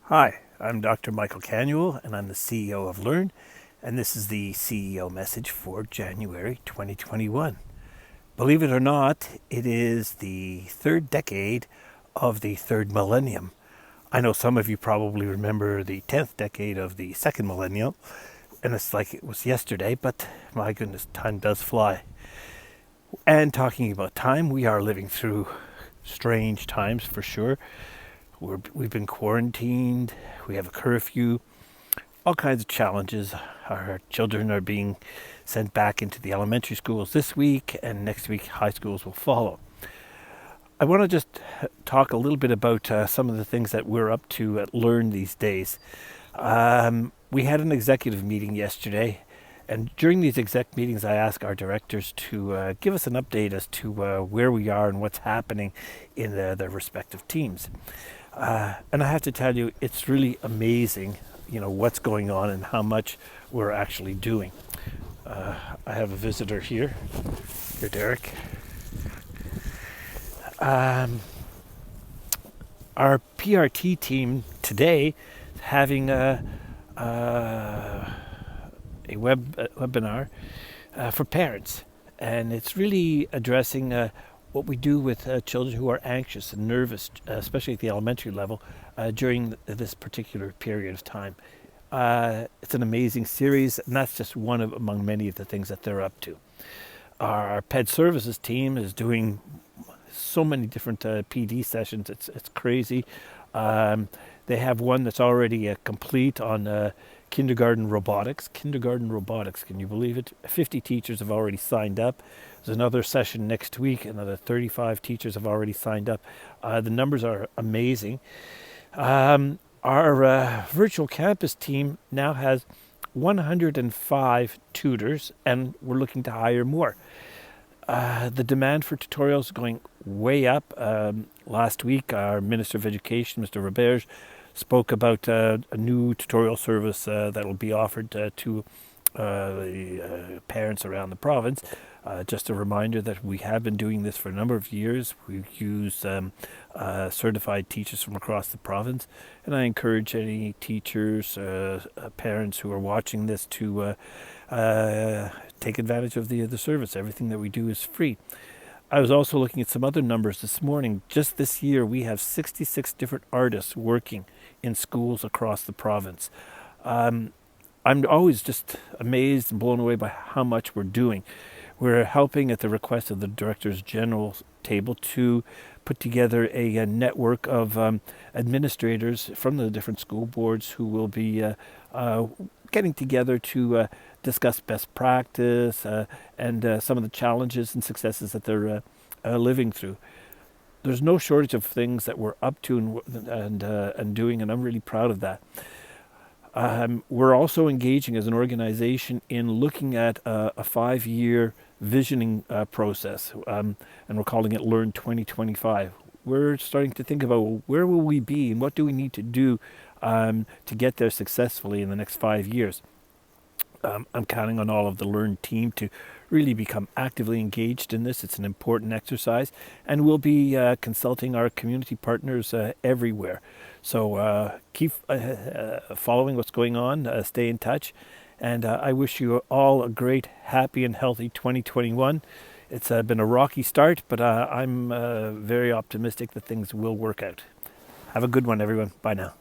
Hi, I'm Dr. Michael Canuel, and I'm the CEO of Learn, and this is the CEO message for January 2021. Believe it or not, it is the third decade of the third millennium. I know some of you probably remember the 10th decade of the second millennium, and it's like it was yesterday, but my goodness, time does fly. And talking about time, we are living through strange times for sure. We've been quarantined, we have a curfew, all kinds of challenges. Our children are being sent back into the elementary schools this week, and next week high schools will follow. I want to just talk a little bit about some of the things that we're up to at Learn these days. We had an executive meeting yesterday, and during these exec meetings I ask our directors to give us an update as to where we are and what's happening in their respective teams. And I have to tell you, it's really amazing, what's going on and how much we're actually doing. I have a visitor here. Here, Derek. Our PRT team today is having a webinar for parents, and it's really addressing what we do with children who are anxious and nervous, especially at the elementary level, during this particular period of time. It's an amazing series, and that's just one among many of the things that they're up to. Our PED services team is doing so many different PD sessions. It's crazy. They have one that's already complete on kindergarten robotics. Kindergarten robotics, can you believe it? 50 teachers have already signed up. There's another session next week. Another 35 teachers have already signed up. The numbers are amazing. Our virtual campus team now has 105 tutors, and we're looking to hire more. The demand for tutorials is going way up. Last week, our Minister of Education, Mr. Roberge, spoke about a new tutorial service that will be offered to parents around the province. Just a reminder that we have been doing this for a number of years. We use certified teachers from across the province, and I encourage any teachers, parents who are watching this to take advantage of the service. Everything that we do is free. I was also looking at some other numbers this morning. Just this year, we have 66 different artists working in schools across the province. I'm always just amazed and blown away by how much we're doing. We're helping at the request of the Directors General table to put together a network of administrators from the different school boards who will be getting together to discuss best practice and some of the challenges and successes that they're living through. There's no shortage of things that we're up to and doing, and I'm really proud of that. We're also engaging as an organization in looking at a 5-year visioning process, and we're calling it Learn 2025. We're starting to think about where will we be and what do we need to do to get there successfully in the next 5 years. I'm counting on all of the Learn team to really become actively engaged in this. It's an important exercise, and we'll be consulting our community partners everywhere. So keep following what's going on, stay in touch, and I wish you all a great, happy, and healthy 2021. It's been a rocky start, but I'm very optimistic that things will work out. Have a good one, everyone. Bye now.